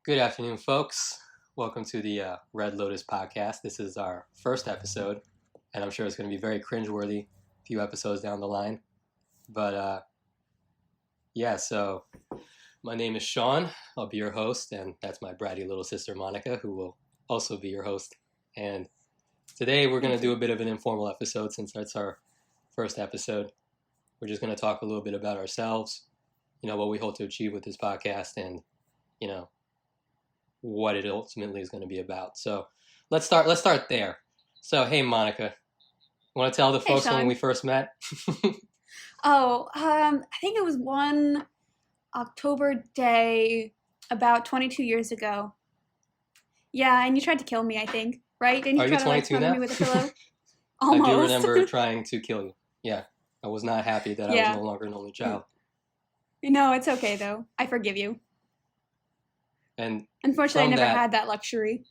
Good afternoon, folks. Welcome to the Red Lotus Podcast. This is our first episode, and I'm sure it's going to be very cringeworthy a few episodes down the line. But so my name is Sean. I'll be your host, and that's my bratty little sister, Monica, who will also be your host. And today we're going to do a bit of an informal episode since that's our first episode. We're just going to talk a little bit about ourselves, what we hope to achieve with this podcast, and, what it ultimately is going to be about. So let's start there. So, hey, Monica, want to tell the folks when we first met? I think it was one October day about 22 years ago. Yeah, and you tried to kill me, I think, right? Didn't you Are try you 22 to now? me with a pillow? Almost. I do remember trying to kill you. Yeah, I was not happy that I was no longer an only child. No, it's okay, though. I forgive you. And unfortunately, I never had that luxury.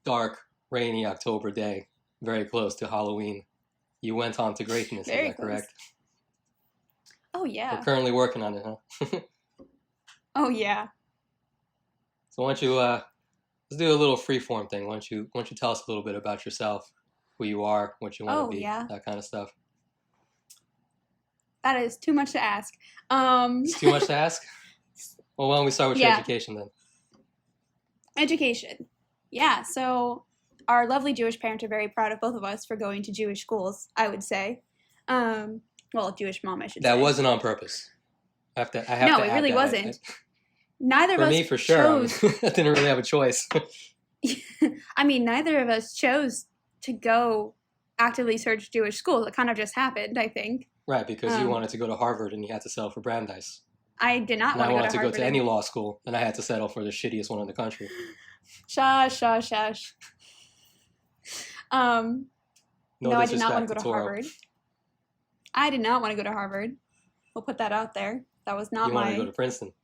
Dark, rainy October day, very close to Halloween, you went on to greatness. Is that correct? Oh, yeah. We're currently working on it, huh? Oh, yeah. So why don't you, let's do a little freeform thing. Why don't you tell us a little bit about yourself, who you are, what you want to be, that kind of stuff. That is too much to ask. It's too much to ask? Well, why don't we start with your education then? Education. Yeah, so our lovely Jewish parents are very proud of both of us for going to Jewish schools, I would say. Jewish mom, I should say. That wasn't on purpose. It really wasn't. Neither of us chose. For me, for sure. I didn't really have a choice. I mean, neither of us chose to go actively search Jewish schools. It kind of just happened, I think. Right, because you wanted to go to Harvard and you had to settle for Brandeis. I did not want to go to Harvard. I wanted to go to any law school, and I had to settle for the shittiest one in the country. Shush. No, I did not want to go to Harvard. I did not want to go to Harvard. We'll put that out there. That was not You wanted to go to Princeton.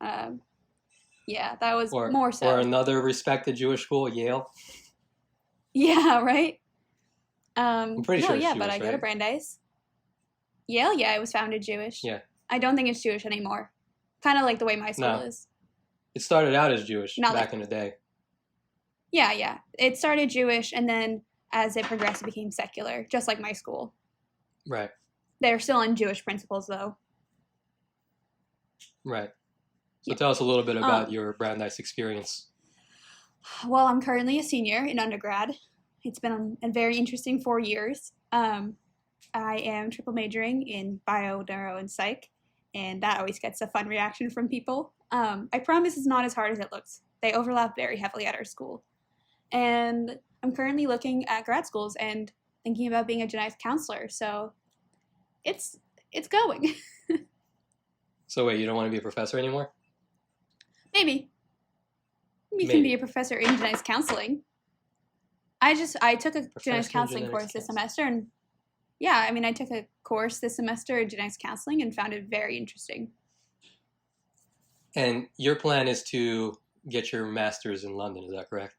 Yeah, that was more so. Or another respected Jewish school, Yale. Yeah, right? I'm pretty sure it's Jewish, but I go to Brandeis. Yale, it was founded Jewish. Yeah. I don't think it's Jewish anymore. Kind of like the way my school is. It started out as Jewish back in the day. Yeah. It started Jewish, and then as it progressed, it became secular, just like my school. Right. They're still on Jewish principles, though. Right. So tell us a little bit about your Brandeis experience. Well, I'm currently a senior in undergrad. It's been a very interesting 4 years. I am triple majoring in bio, neuro, and psych, and that always gets a fun reaction from people. I promise it's not as hard as it looks. They overlap very heavily at our school. And I'm currently looking at grad schools and thinking about being a genetics counselor, so it's going. So wait, you don't want to be a professor anymore? Maybe. You can be a professor in genetics counseling. I took a genetics counseling course this semester, and I took a course this semester in genetics counseling and found it very interesting. And your plan is to get your master's in London, is that correct?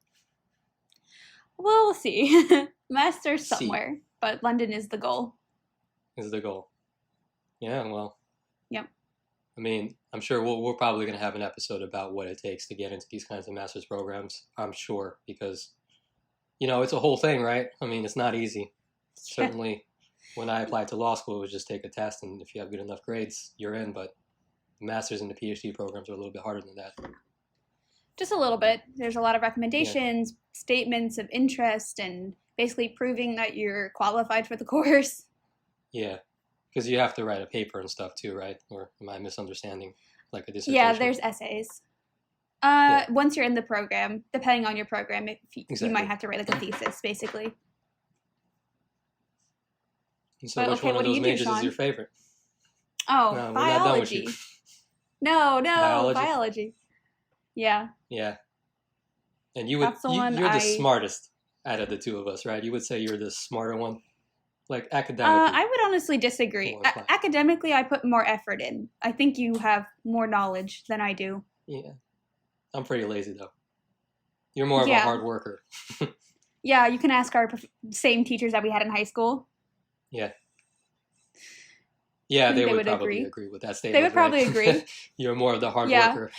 Well, we'll see. Master's somewhere, but London is the goal. Is the goal. Yeah, well. Yep. I mean, I'm sure we're probably going to have an episode about what it takes to get into these kinds of master's programs, I'm sure, because, it's a whole thing, right? I mean, it's not easy. Certainly, when I applied to law school, it was just take a test, and if you have good enough grades, you're in, but the master's and the PhD programs are a little bit harder than that. Just a little bit. There's a lot of recommendations, statements of interest, and basically proving that you're qualified for the course. Yeah. Because you have to write a paper and stuff too, right? Or am I misunderstanding? Like a dissertation? Yeah, there's essays. Once you're in the program, depending on your program, you might have to write like a thesis, basically. And so which one of those majors is your favorite? Oh, no, biology. No, biology. Yeah. Yeah. And you're the smartest out of the two of us, right? You would say you're the smarter one? Like academically. I would honestly disagree. Academically, I put more effort in. I think you have more knowledge than I do. Yeah. I'm pretty lazy, though. You're more of a hard worker. Yeah, you can ask our same teachers that we had in high school. Yeah. Yeah, they would probably agree with that statement. They would probably agree. You're more of the hard worker.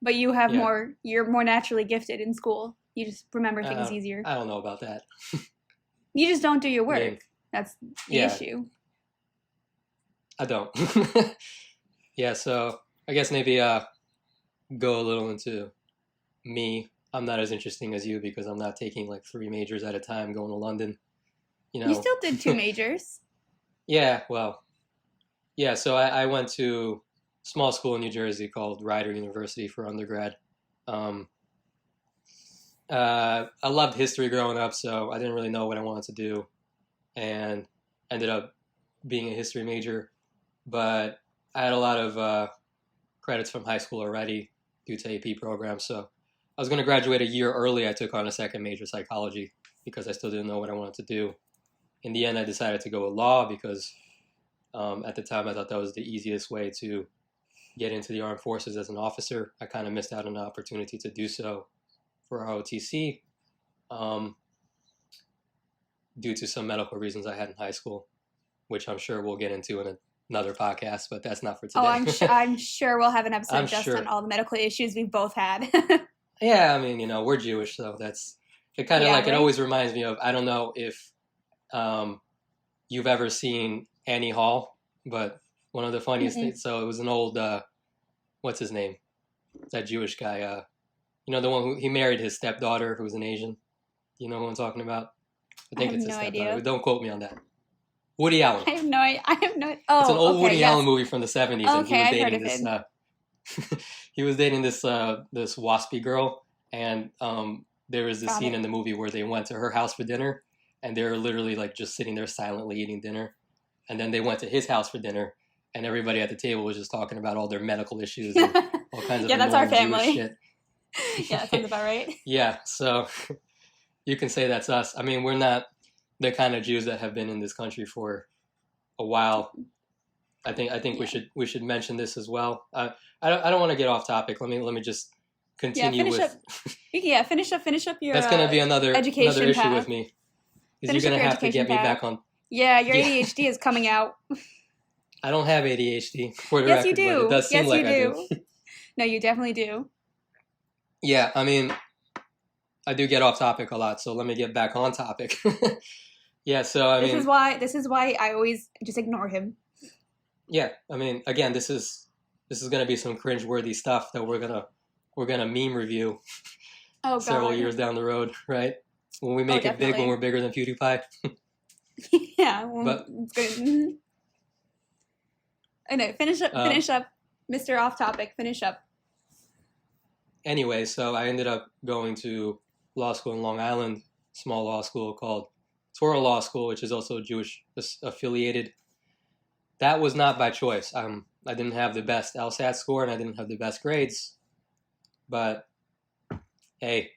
But you have Yeah. you're more naturally gifted in school. You just remember things easier. I don't know about that. You just don't do your I work. mean, That's the yeah, issue. I don't. Yeah, so I guess maybe go a little into me. I'm not as interesting as you because I'm not taking like 3 majors at a time going to London. You You know. still did 2 majors. Yeah, well, yeah. So I went to a small school in New Jersey called Rider University for undergrad. Um, I loved history growing up, so I didn't really know what I wanted to do, and ended up being a history major. But I had a lot of credits from high school already due to AP programs, so I was going to graduate a year early. I took on a second major, psychology, because I still didn't know what I wanted to do. In the end, I decided to go with law because at the time I thought that was the easiest way to get into the armed forces as an officer. I kind of missed out on the opportunity to do so for ROTC um, due to some medical reasons I had in high school, which I'm sure we'll get into in another podcast, but that's not for today. Oh, I'm sure we'll have an episode just sure. on all the medical issues we've both had. Yeah, I mean, we're Jewish, so that's it. Kind of like, it always reminds me of, I don't know if you've ever seen Annie Hall, but one of the funniest things. So it was an old, what's his name? That Jewish guy. The one who he married his stepdaughter, who was an Asian. You know who I'm talking about? I think it's his stepdaughter. Idea. Don't quote me on that. Woody Allen. I have no idea. Oh, it's an old Woody Allen movie from the 70s, and he was dating this. He was dating this waspy girl, and there was this scene in the movie where they went to her house for dinner, and they were literally like just sitting there silently eating dinner, and then they went to his house for dinner, and everybody at the table was just talking about all their medical issues and all kinds of that's our family. Jewish shit. Yeah, that sounds about right. Yeah, so you can say that's us. I mean, we're not the kind of Jews that have been in this country for a while. I think we should mention this as well. I don't want to get off topic. Let me just continue finish up your. That's going to be another issue path. with me. Is you're going to have to get me back on. Yeah, your ADHD is coming out. I don't have ADHD. For the yes, record, you do. But it does seem yes, like you I do. No, you definitely do. Yeah, I mean, I do get off topic a lot, so let me get back on topic. Yeah, so I mean, this is why I always just ignore him. Yeah, I mean, again, this is going to be some cringeworthy stuff that we're gonna meme review. Several years down the road, right? When we make it big, when we're bigger than PewDiePie. Yeah, but it's good. No, finish up, Mr. Off Topic. Finish up. Anyway, so I ended up going to law school in Long Island, small law school called Torah Law School, which is also Jewish affiliated. That was not by choice. I didn't have the best LSAT score and I didn't have the best grades, but hey,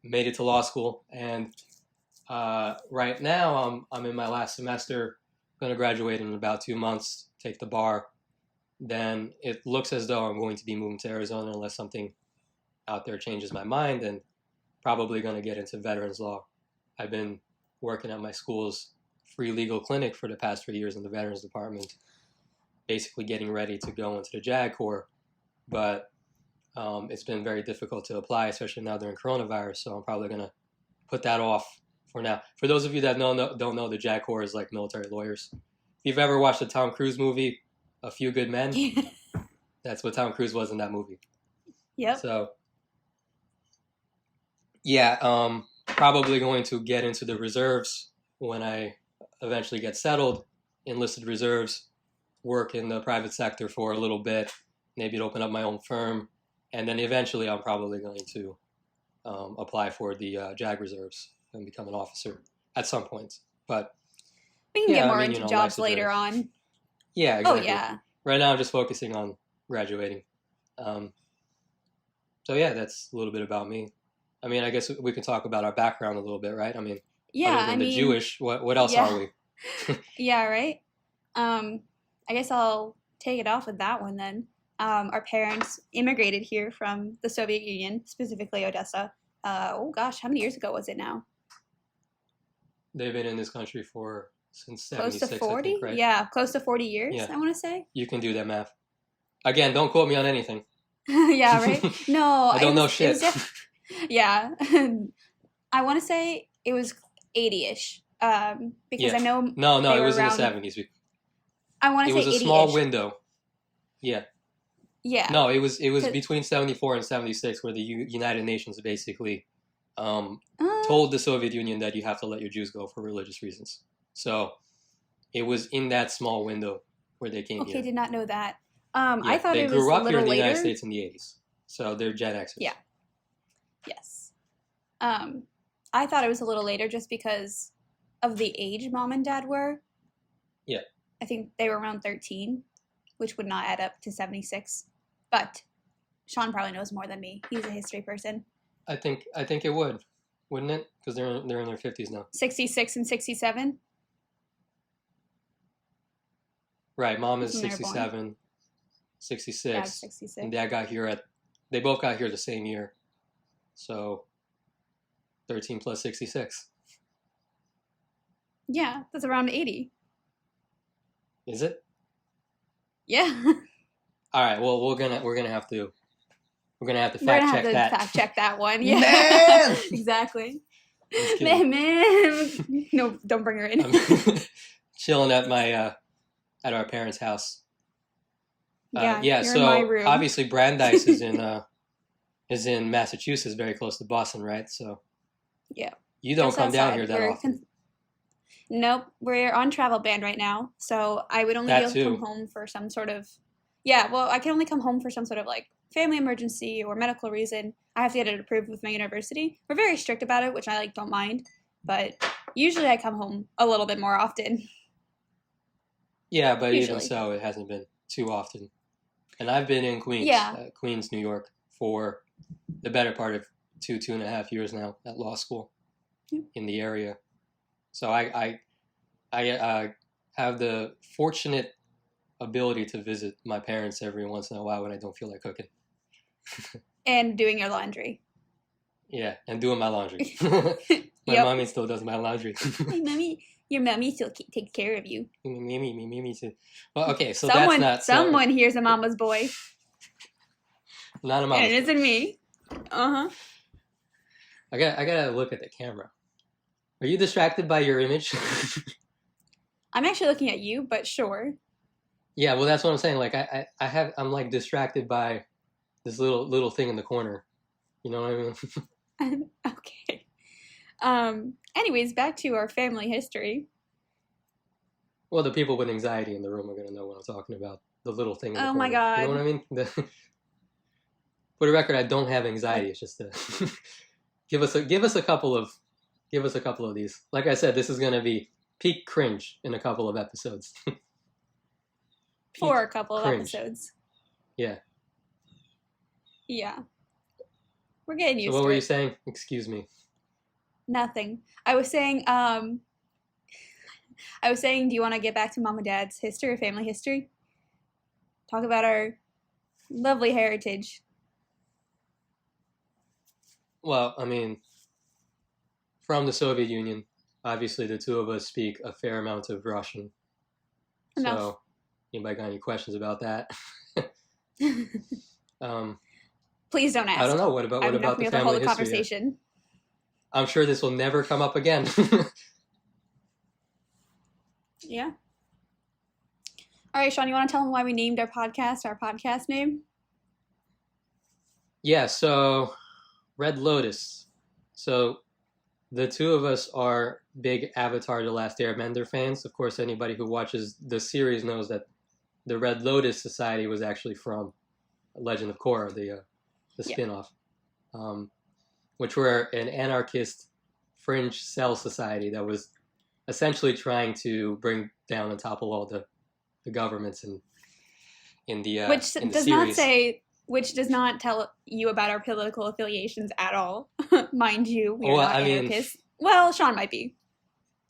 made it to law school. And right now I'm in my last semester, going to graduate in about 2 months, take the bar. Then it looks as though I'm going to be moving to Arizona unless something out there changes my mind, and probably going to get into veterans law. I've been working at my school's free legal clinic for the past 3 years in the veterans department, basically getting ready to go into the JAG Corps, but it's been very difficult to apply, especially now during coronavirus, so I'm probably going to put that off for now. For those of you that don't know, the JAG Corps is like military lawyers. If you've ever watched the Tom Cruise movie, A Few Good Men, that's what Tom Cruise was in that movie. Yep. So, yeah, probably going to get into the reserves when I eventually get settled, enlisted reserves, work in the private sector for a little bit, maybe open up my own firm, and then eventually I'm probably going to apply for the JAG reserves and become an officer at some point. But we can get more into jobs later on. Yeah, exactly. Oh, yeah. Right now I'm just focusing on graduating. So yeah, that's a little bit about me. I mean, I guess we can talk about our background a little bit, right? I mean, other than the Jewish, what else are we? Yeah, right. I guess I'll take it off with that one then. Our parents immigrated here from the Soviet Union, specifically Odessa. How many years ago was it now? They've been in this country since 76, close to 40? I think, right? Yeah, close to 40 years, yeah. I want to say. You can do that math. Again, don't quote me on anything. Yeah, right? No, I don't know shit. Yeah. I want to say it was 80-ish. Because Yeah. I know No, they it were was in the around, 70s. I want It to say was a small 80-ish. window. Yeah. Yeah. No, it was 'Cause- between 74 and 76 where the United Nations basically um, uh, told the Soviet Union that you have to let your Jews go for religious reasons. So it was in that small window where they came okay, here. did not know that. I Yeah, thought they it was grew a up here little in the United later. States in the 80s. So they're Gen Xers. Yeah. Yes. I thought it was a little later just because of the age mom and dad were. Yeah. I think they were around 13, which would not add up to 76. But Sean probably knows more than me. He's a history person. I think it would, wouldn't it? Because they're in their 50s now. 66 and 67. Right, mom is When they were 67, 66, Dad's 66. and dad got here they both got here the same year. So 13 plus 66. Yeah, that's around 80. Is it? Yeah. All right, well we're gonna have to We're gonna fact have check to that. fact check that one. Yeah. Man! Exactly. Just kidding. Man. No, don't bring her in. I'm chilling at my at our parents' house. Yeah, yeah. you're So in my room. obviously Brandeis is in Massachusetts, very close to Boston, right? So Yeah. you don't Just come down outside. here that We're often. Nope, we're on travel ban right now, so I would only That be able to too. come home for some sort of well, I can only come home for some sort of like family emergency or medical reason. I have to get it approved with my university. We're very strict about it, which I don't mind, but usually I come home a little bit more often. Yeah, but even Usually. so, it hasn't been too often. And I've been in Queens, Yeah. Queens, New York, for the better part of 2.5 years now at law school in the area. So I have the fortunate ability to visit my parents every once in a while when I don't feel like cooking. And doing your laundry. Yeah, and doing my laundry. My Yep. mommy still does my laundry. Hey, mommy, your mommy still takes care of you. Me too. Well, okay, so someone, that's not someone here's a mama's boy, not a and mama's it boy. isn't me. I gotta look at the camera. Are you distracted by your image? I'm actually looking at you, but sure. Yeah, well, that's what I'm saying. Like I'm like distracted by this little thing in the corner. You know what I mean? Okay. Anyways, back to our family history. Well, the people with anxiety in the room are gonna know what I'm talking about. The little thing in the corner. Oh my God. You know what I mean? For the record, I don't have anxiety. It's just give us a couple of these. Like I said, this is gonna be peak cringe in a couple of episodes. For a couple of cringe. episodes. Yeah. Yeah. We're getting used So what to were it. you saying? Excuse me. Nothing. I was saying, do you want to get back to mom and dad's history or family history? Talk about our lovely heritage. Well, I mean, from the Soviet Union, obviously the two of us speak a fair amount of Russian. Enough. So, anybody got any questions about that? Please don't ask. I don't know. What about I'm not the gonna be able to family hold a history? conversation. I'm sure this will never come up again. Yeah. All right, Sean, you want to tell them why we named our podcast name? Yeah, so Red Lotus. So the two of us are big Avatar: The Last Airbender fans. Of course, anybody who watches the series knows that the Red Lotus Society was actually from Legend of Korra, the spin-off, which were an anarchist fringe cell society that was essentially trying to bring down and topple all the governments in the Which in the does series. not say, which does not tell you about our political affiliations at all. Mind you, we are Well, not I mean- anarchists. Well, Sean might be.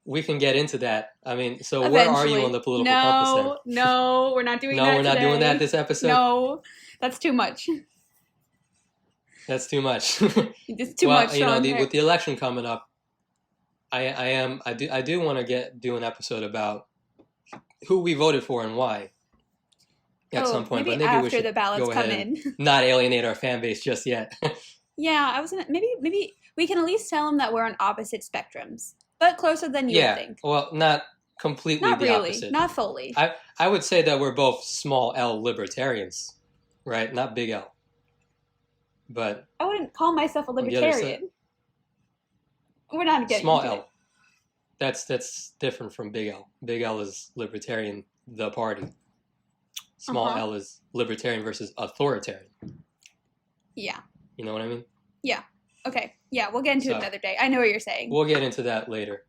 We can get into that. I mean, so where are you Eventually. on the political compass then? No, we're not doing that No, we're not doing today. that this episode? No, that's too much. That's too much. It's too well, much, you know, Sean. with the election coming up, I do want to do an episode about who we voted for and why. at some point, maybe but maybe we after should the ballots go come ahead and in. not alienate our fan base just yet. Yeah, I was gonna maybe we can at least tell them that we're on opposite spectrums, but closer than you would think. Well, not completely Not the really, opposite. not fully. I would say that we're both small L libertarians, right? Not big L. But I wouldn't call myself a on the other side- libertarian. We're not getting small into L. it. That's different from big L. Big L is libertarian, the party. Small Uh-huh. L is libertarian versus authoritarian. Yeah. You know what I mean? Okay. Yeah, we'll get into it So- another day. I know what you're saying. We'll get into that later.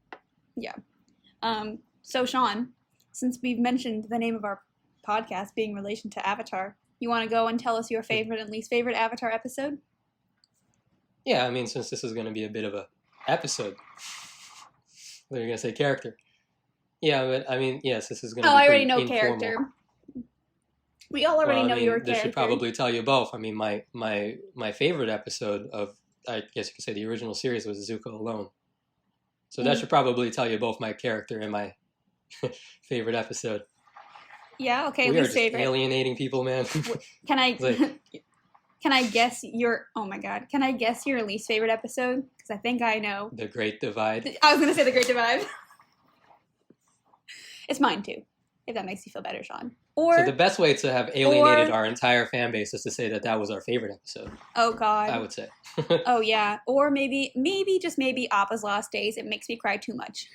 So Sean, since we've mentioned the name of our podcast being in relation to Avatar, you want to go and tell us your favorite and least favorite Avatar episode? Yeah, I mean, since this is going to be a bit of a episode, they're going to say character. Yeah, but I mean, yes, this is going to Oh, be I already pretty know informal. character. We all already know your This character. should probably tell you both. I mean, my favorite episode of, I guess you could say, the original series was Zuko Alone. So that should probably tell you both my character and my favorite episode. Yeah, okay, We are least just favorite. alienating people, man. Can I Like- can I guess your oh my god, can I guess your least favorite episode? Because I think I know. The Great Divide. I was gonna say The Great Divide. It's mine too, if that makes you feel better, Sean. Or So the best way to have alienated our entire fan base is to say that that was our favorite episode, oh god. I would say. Oh yeah. Or maybe just maybe Appa's Lost Days. It makes me cry too much.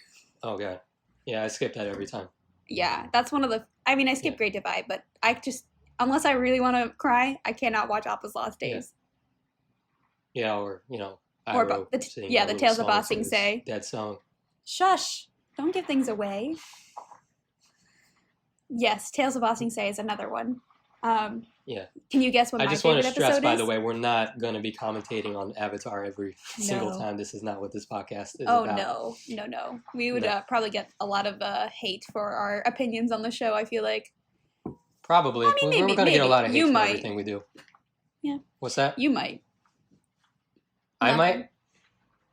Oh, God. Yeah, I skip that every time. Yeah, that's one of the. I mean, I skip Great Divide, but I just unless I really want to cry, I cannot watch Appa's Lost Days. Yeah, or, you know, Or Iroh the singing yeah, that the little Tales of song Ba to Sing his Se. Dead song. Shush! Don't give things away. Yes, Tales of Ba Sing Se is another one. Yeah. Can you guess what I my just want favorite to stress, episode by is? the way, we're not going to be commentating on Avatar every single No. time. This is not what this podcast is Oh about. no! We would No. probably get a lot of hate for our opinions on the show. I feel like Probably. I mean, we're maybe- going to get a lot of hate you for might. everything we do. Yeah. What's that? you might. I Nothing. might?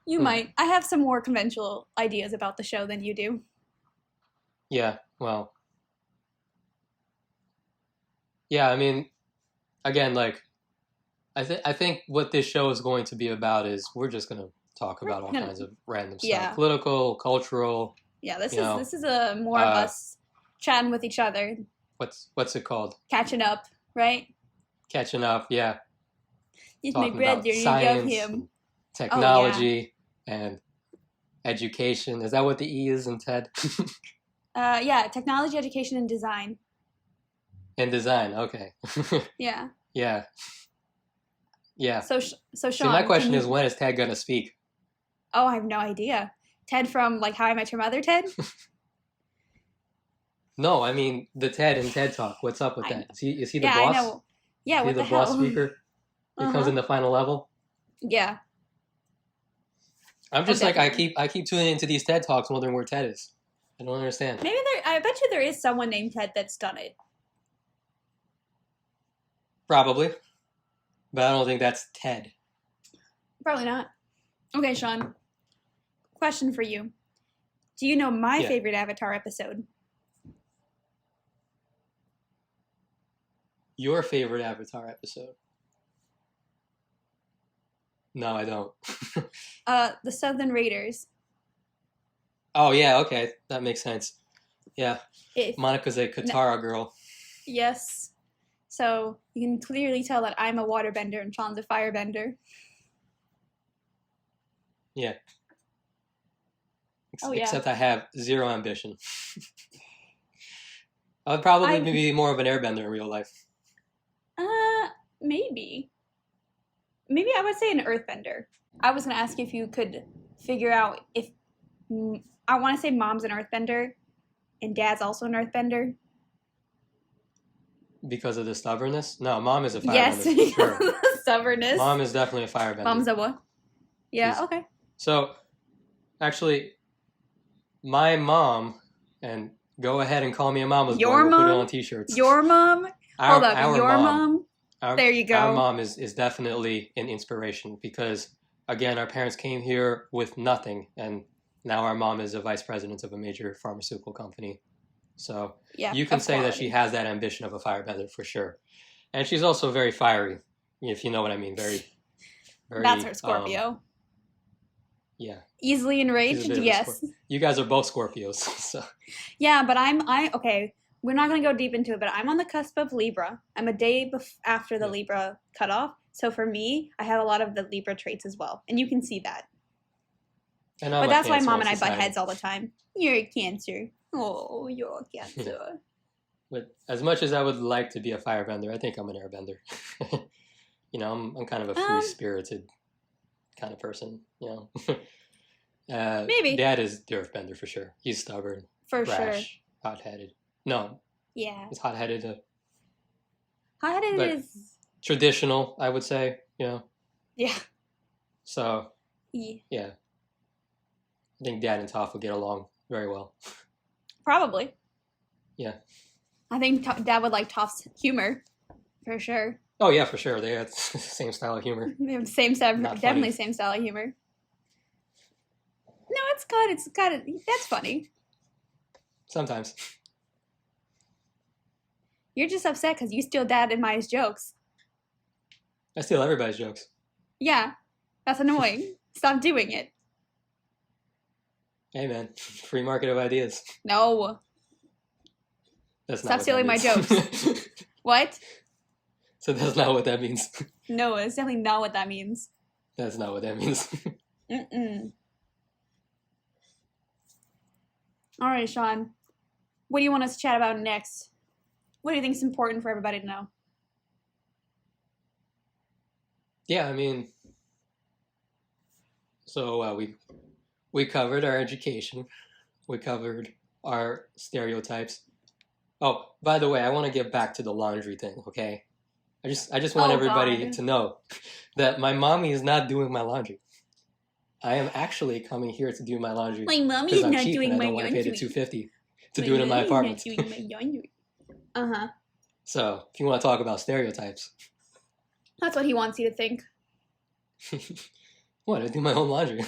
You Hmm. might. I have some more conventional ideas about the show than you do. Yeah, well. Yeah, I mean, again, like, I think what this show is going to be about is we're just going to talk about all gonna- kinds of random stuff. Yeah. Political, cultural, Yeah, this You is know, this is a more of us chatting with each other, what's it called? catching up, right? Catching up, yeah. It's my Talking about brother, you love science, him. and technology, and education. Is that what the E is in TED? Yeah, technology, education, and design. And design, okay. Yeah. Yeah. Yeah. So Sean. See, my question can is, you- when is Ted gonna speak? Oh, I have no idea. Ted from like How I Met Your Mother. Ted. No, I mean the Ted and TED Talk. What's up with I that? Is he the Yeah, boss? I know. Yeah, Is he what the the boss hell? speaker? He comes Uh-huh. in the final level. Yeah. I'm just like definitely. I keep tuning into these TED Talks, wondering where Ted is. I don't understand. Maybe I bet you there is someone named Ted that's done it. Probably, but I don't think that's Ted. Probably not. Okay, Sean. Question for you. Do you know my Yeah. favorite Avatar episode? Your favorite Avatar episode? No, I don't. The Southern Raiders. Oh yeah, okay, that makes sense. Yeah, If Monica's a Katara girl. yes. So you can clearly tell that I'm a waterbender and Sean's a firebender. Yeah. Oh, yeah. Except I have zero ambition. I would probably be more of an airbender in real life. Maybe. Maybe I would say an earthbender. I was going to ask if you could figure out if I want to say mom's an earthbender and dad's also an earthbender. Because of the stubbornness? No, mom is a firebender Yes, for because sure. of the stubbornness. Mom is definitely a firebender. Mom's a what? Yeah, She's- okay. So, actually, my mom, and go ahead and call me a mama's Your boy. We'll put it mom? on t-shirts. Your mom? Hold up, our your mom? Our, There you go. Our mom is definitely an inspiration because, again, our parents came here with nothing, and now our mom is a vice president of a major pharmaceutical company. So Yeah, you can of say that quality. she has that ambition of a firebender for sure. And she's also very fiery, if you know what I mean. Very. That's her Scorpio. Yeah. Easily She's a enraged, bit of a yes. Scorpio. You guys are both Scorpios, so. Yeah, but okay. We're not going to go deep into it, but I'm on the cusp of Libra. I'm a day after the Yeah. Libra cutoff. So for me, I have a lot of the Libra traits as well. And you can see that. And But that's why Mom and I butt heads all the time. You're a Cancer. Oh, you're a Cancer. But as much as I would like to be a firebender, I think I'm an airbender. You know, I'm kind of a free-spirited kind of person, you know. Maybe. Dad is the earthbender for sure. He's stubborn, For rash, sure. hot-headed. No, Yeah. he's hot-headed. Hot-headed but is... traditional, I would say, you know. Yeah. So, Yeah. yeah. I think Dad and Toph will get along very well. Probably. Yeah. I think Dad would like Toph's humor. For sure. Oh, yeah, for sure. They have the same style of humor. They have the same style, Not definitely funny. same style of humor. No, it's good. It's got it. That's funny. Sometimes. You're just upset because you steal Dad and Maya's jokes. I steal everybody's jokes. Yeah, that's annoying. Stop doing it. Hey, man. Free market of ideas. No. That's Stop not what stealing my that means. What? So that's not what that means. No, it's definitely not what that means. That's not what that means. Mm-mm. All right, Sean. What do you want us to chat about next? What do you think is important for everybody to know? Yeah, I mean, so we covered our education. We covered our stereotypes. Oh, by the way, I want to get back to the laundry thing, okay? I just want everybody God. to know that my mommy is not doing my laundry. I am actually coming here to do my laundry. My mommy because is I'm not cheap doing and I my don't want to pay the laundry. $250 to do it in my apartment. My mommy is not doing my laundry. Uh-huh. So, if you want to talk about stereotypes, That's what he wants you to think. what? I do my own laundry.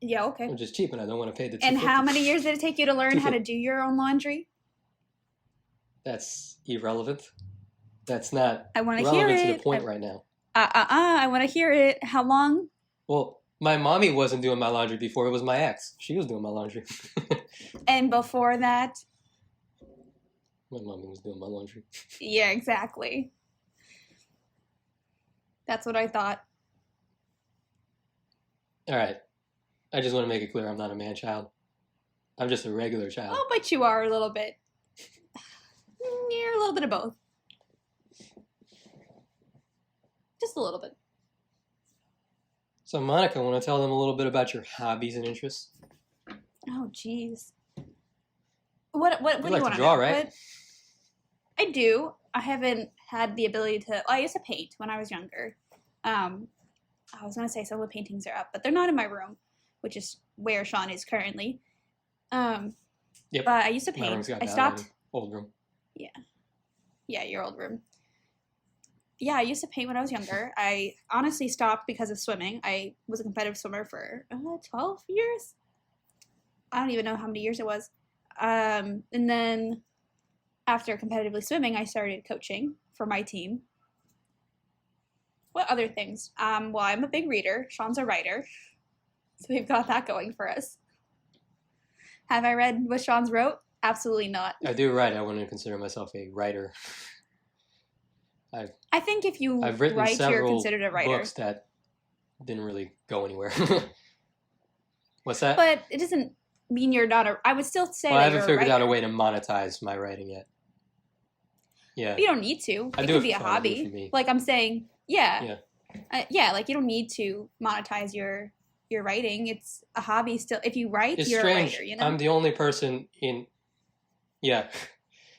Yeah, okay. I'm just cheap and I don't want to pay the $250. And how many years did it take you to learn how to do your own laundry? That's irrelevant. That's not I want to hear relevant it. to the point right now. I want to hear it. How long? Well, my mommy wasn't doing my laundry before. It was my ex. She was doing my laundry. And before that? My mommy was doing my laundry. Yeah, exactly. That's what I thought. All right. I just want to make it clear I'm not a man-child. I'm just a regular child. Oh, but you are a little bit. You're a little bit of both. Just a little bit. So, Monica, want to tell them a little bit about your hobbies and interests? Oh, jeez. What do you like want to draw, know? right? What? I do. I haven't had the ability to. I used to paint when I was younger. I was gonna say some of the paintings are up, but they're not in my room, which is where Sean is currently. Yep. But I used to My room's paint. got I that stopped. one. Old room. Yeah, your old room. Yeah, I used to paint when I was younger. I honestly stopped because of swimming. I was a competitive swimmer for 12 years. I don't even know how many years it was. And then after competitively swimming, I started coaching for my team. What other things? Well, I'm a big reader. Sean's a writer. So we've got that going for us. Have I read what Sean's wrote? Absolutely not. I do write. I wouldn't consider myself a writer. I think if you I've written write, you're several considered a writer. books that didn't really go anywhere. What's that? But it doesn't mean you're not a... I would still say Well, I that haven't you're a figured out a writer. way to monetize my writing yet. Yeah. But you don't need to. I It do could it be a for fun, I do it hobby. for me. Like I'm saying, yeah. Yeah. Like you don't need to monetize your writing. It's a hobby still. If you write, It's you're strange. a writer, you know? I'm the only person in... Yeah.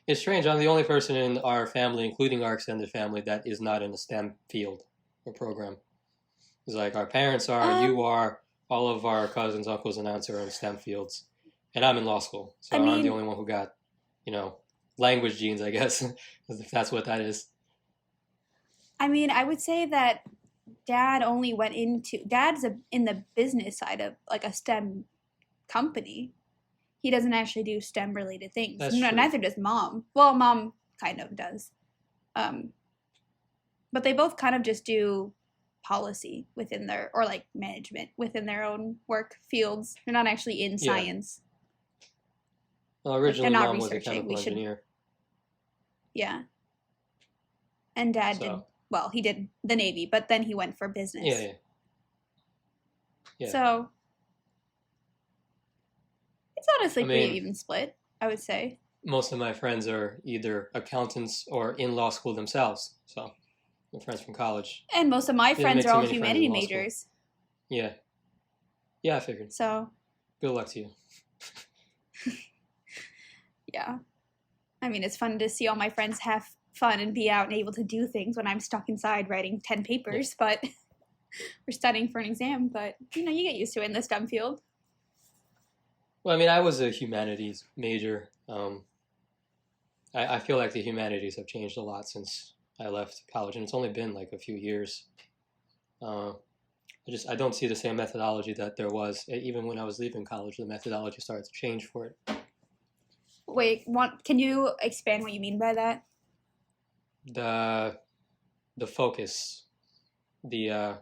It's strange. I'm the only person in our family, including our extended family, that is not in the STEM field or program. It's like our parents are, you are, all of our cousins, uncles, and aunts are in STEM fields. And I'm in law school. So I'm the only one who got, language genes, I guess, if that's what that is. I mean, I would say that Dad's in the business side of like a STEM company. he doesn't actually do STEM related things. That's true. Neither does Mom. Well, Mom kind of does. But they both kind of just do policy within their, or like management within their own work fields. They're not actually in science. Well, originally They're not Mom was a researching. chemical engineer. Yeah. And Dad did, well, he did the Navy, but then he went for business. Yeah. So it's honestly pretty even split, I would say. Most of my friends are either accountants or in law school themselves. So my friends from college. And most of my friends are all humanity majors. Yeah. Yeah, I figured. So good luck to you. Yeah. I mean, it's fun to see all my friends have fun and be out and able to do things when I'm stuck inside writing 10 papers, but we're studying for an exam. But, you get used to it in this dumb field. Well, I mean, I was a humanities major. I feel like the humanities have changed a lot since I left college, and it's only been like a few years. I don't see the same methodology that there was. Even when I was leaving college, the methodology started to change for it. Wait, can you expand what you mean by that? The focus, the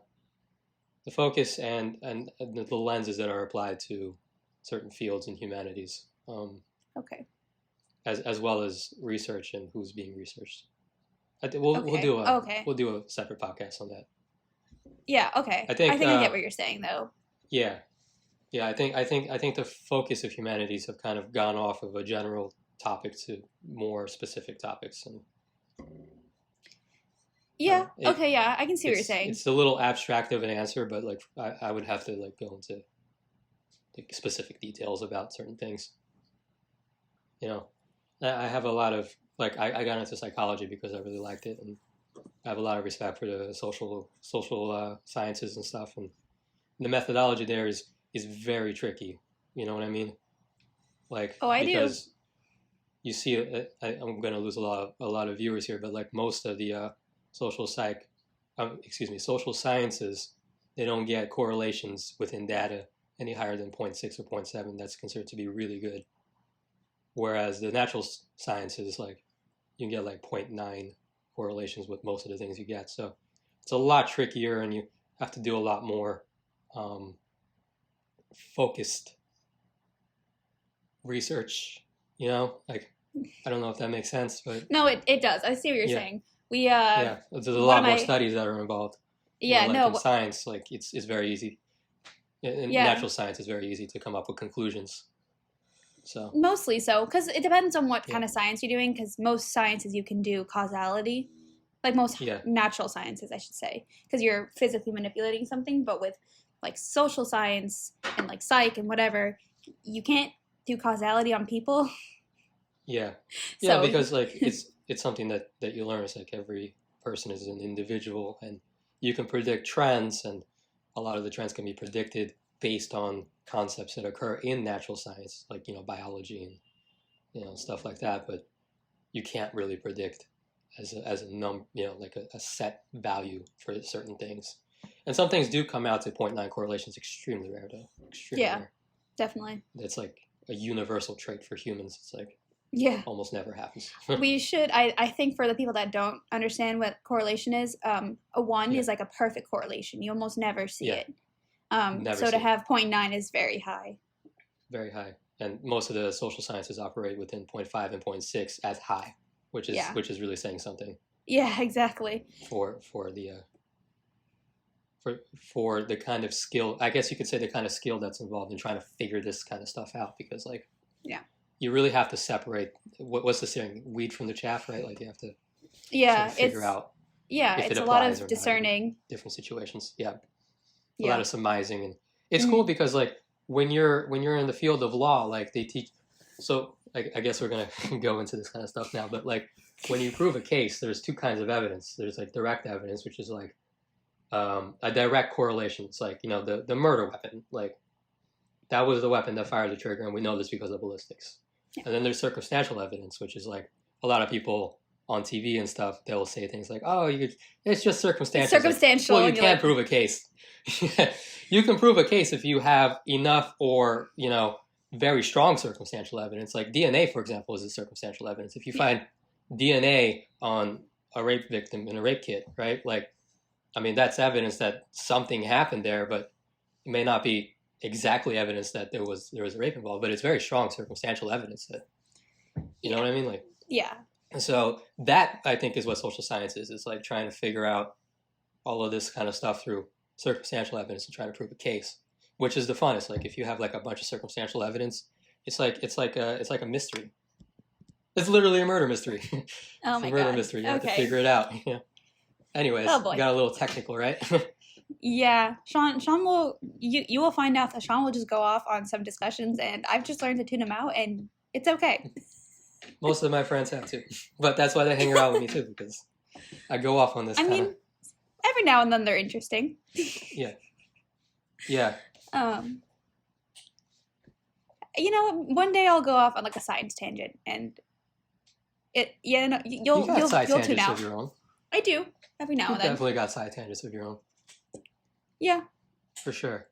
focus and the lenses that are applied to certain fields in humanities. Okay. As well as research and who's being researched. We'll do a separate podcast on that. Yeah. Okay. I think I get what you're saying, though. Yeah. Yeah, I think the focus of humanities have kind of gone off of a general topic to more specific topics, and I can see what you're saying. It's a little abstract of an answer, but like I would have to like go into like specific details about certain things. I have a lot of like I got into psychology because I really liked it, and I have a lot of respect for the social sciences and stuff, and the methodology there is very tricky. You know what I mean? Like, because you see, I'm going to lose a lot of viewers here, but like most of the social sciences, they don't get correlations within data any higher than 0.6 or 0.7. That's considered to be really good. Whereas the natural sciences, like you can get like 0.9 correlations with most of the things you get. So it's a lot trickier, and you have to do a lot more focused research, like I don't know if that makes sense, but no, it does. I see what you're saying. There's a lot more studies that are involved. In science, like it's very easy. In natural science, it's very easy to come up with conclusions. So mostly so, because it depends on what kind of science you're doing. Because most sciences you can do causality, like most natural sciences, I should say, because you're physically manipulating something. But with like social science and like psych and whatever, you can't do causality on people. Yeah, because like it's something that you learn. It's like every person is an individual, and you can predict trends, and a lot of the trends can be predicted based on concepts that occur in natural science, like biology and stuff like that. But you can't really predict as a number, like a set value for certain things. And some things do come out to 0.9 correlations. Extremely rare, though. Extremely rare. Definitely. That's like a universal trait for humans. It's like almost never happens. We should. I think for the people that don't understand what correlation is, a 1 is like a perfect correlation. You almost never see it. To have 0.9 is very high. Very high. And most of the social sciences operate within 0.5 and 0.6 as high, which is really saying something. Yeah, exactly. For the kind of skill, I guess you could say the kind of skill that's involved in trying to figure this kind of stuff out, because like you really have to separate what's the saying, weed from the chaff, right? Like you have to sort of figure out it's a lot of discerning different situations. A lot of surmising, and it's cool because like when you're in the field of law, like they teach. So I guess we're gonna go into this kind of stuff now, but like when you prove a case, there's two kinds of evidence. There's like direct evidence, which is like a direct correlation. It's like the murder weapon, like that was the weapon that fired the trigger, and we know this because of ballistics. And then there's circumstantial evidence, which is like a lot of people on TV and stuff, they'll say things like, "Oh, it's just circumstantial." It's circumstantial. Like, well, you can't prove a case. You can prove a case if you have enough or very strong circumstantial evidence. Like DNA, for example, is a circumstantial evidence. If you find DNA on a rape victim in a rape kit, right? Like, I mean, that's evidence that something happened there, but it may not be exactly evidence that there was a rape involved, but it's very strong circumstantial evidence that, you know what I mean? Like, Yeah. so that, I think, is what social science is. It's like trying to figure out all of this kind of stuff through circumstantial evidence and trying to prove a case, which is the fun. It's like if you have like a bunch of circumstantial evidence, it's like a mystery. It's literally a murder mystery. Oh It's my a murder God. mystery. You have to figure it out. Yeah. Anyways, Oh boy. got a little technical, right? Yeah, Sean will you will find out that Sean will just go off on some discussions, and I've just learned to tune him out, and it's okay. Most of my friends have too, but that's why they hang around with me too, because I go off on this. I mean, every now and then they're interesting. Yeah. You know, one day I'll go off on like a science tangent, and you'll You got side you'll tune tangents out. of your own. I do every now You and then. definitely got side tangents of your own, Yeah. for sure.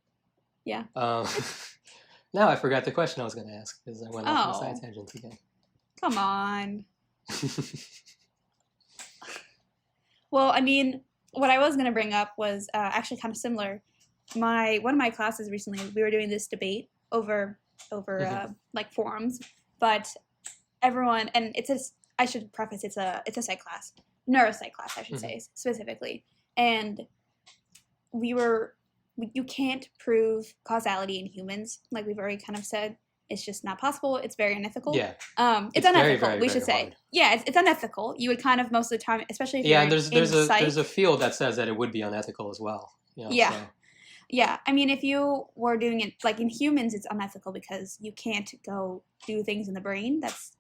Yeah. Now I forgot the question I was going to ask because I went off on Oh. side tangents again. Come on. Well, I mean, what I was going to bring up was actually kind of similar. One of my classes recently, we were doing this debate over like forums, but everyone, and I should preface, it's a psych class, neuropsych class, I should say specifically, and you can't prove causality in humans, like we've already kind of said. It's just not possible. It's very unethical. Yeah. It's unethical. very, we very should say. hard. Yeah, it's unethical. You would kind of most of the time, especially if Yeah, you're and in psych. there's a field that says that it would be unethical as well. You know, Yeah. so. Yeah, I mean, if you were doing it like in humans, it's unethical because you can't go do things in the brain. That's,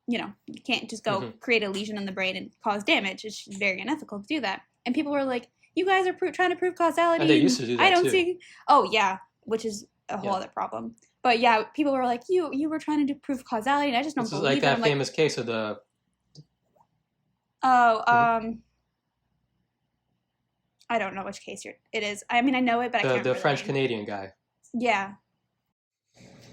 you can't just go create a lesion in the brain and cause damage. It's just very unethical to do that. And people were like, "You guys are trying to prove causality." And they used to do that I don't too. see. Oh yeah, which is a whole other problem. But yeah, people were like, "You were trying to prove causality," and I just don't This is believe like it. that famous case of the. I don't know which case it is. I mean, I know it, but I can't remember The French name. Canadian guy. Yeah.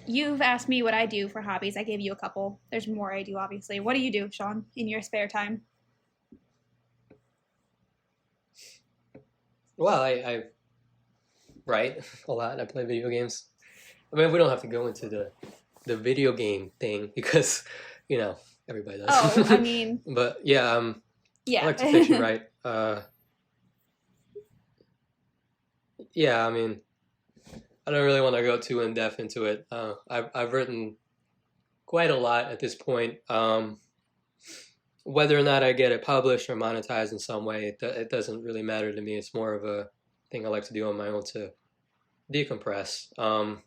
You've asked me what I do for hobbies. I gave you a couple. There's more I do, obviously. What do you do, Sean, in your spare time? Well, I write a lot. I play video games. I mean, we don't have to go into the video game thing because, everybody does. Oh, I mean... But yeah, yeah. I like to fiction write. Yeah, I mean, I don't really want to go too in-depth into it. I've written quite a lot at this point. Whether or not I get it published or monetized in some way, it doesn't really matter to me. It's more of a thing I like to do on my own to decompress. I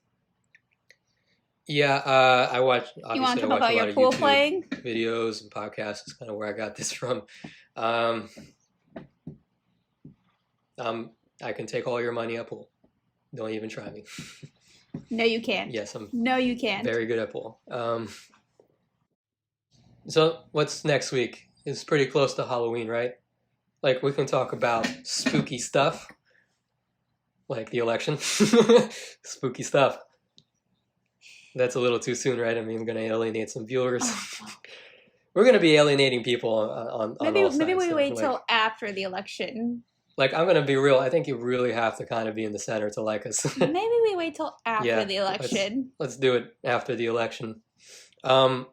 watch. Obviously, You want to I talk watch about a lot your of pool YouTube playing? videos and podcasts. Is kind of where I got this from. I can take all your money at pool. Don't even try me. No, you can't. Yes, I'm. No, you can't. Very good at pool. So what's next week? It's pretty close to Halloween, right? Like we can talk about spooky stuff, like the election. Spooky stuff. That's a little too soon, right? I mean, I'm going to alienate some viewers. Oh. We're going to be alienating people on Maybe all sides. we wait like, till after the election. Like, I'm going to be real. I think you really have to kind of be in the center to like us. Maybe we wait till after the election. Let's do it after the election. Well,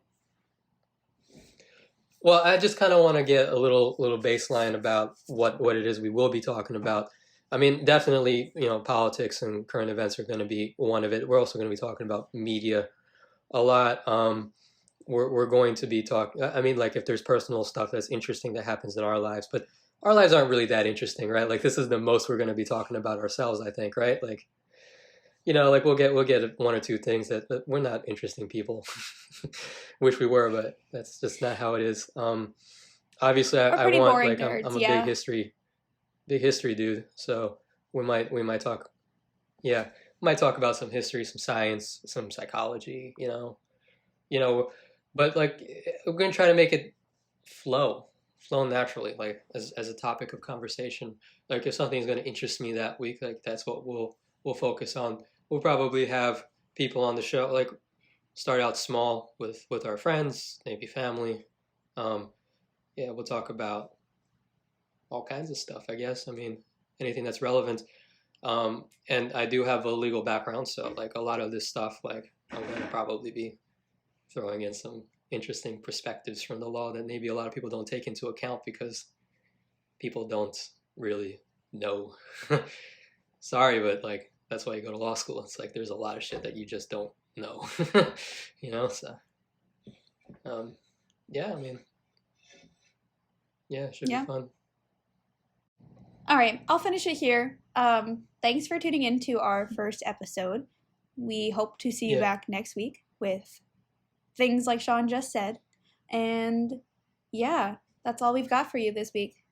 I just kind of want to get a little baseline about what it is we will be talking about. I mean, definitely, politics and current events are going to be one of it. We're also going to be talking about media a lot. We're going to be talking, I mean, like if there's personal stuff that's interesting that happens in our lives, but our lives aren't really that interesting, right? Like this is the most we're going to be talking about ourselves, I think, right? Like, like we'll get one or two things that we're not interesting people. Wish we were, but that's just not how it is. Obviously, I want like nerds, I'm a big history dude. So we might talk, might talk about some history, some science, some psychology. But like we're gonna try to make it flow naturally, like as a topic of conversation. Like if something's gonna interest me that week, like that's what we'll focus on. We'll probably have people on the show. Like start out small with our friends, maybe family. We'll talk about all kinds of stuff, I guess. I mean, anything that's relevant. And I do have a legal background, so like a lot of this stuff, like I'm going to probably be throwing in some interesting perspectives from the law that maybe a lot of people don't take into account because people don't really know. Sorry, but like that's why you go to law school. It's like there's a lot of shit that you just don't know, So, I mean, it should be fun. All right, I'll finish it here. Thanks for tuning in to our first episode. We hope to see you back next week with things like Sean just said. And that's all we've got for you this week.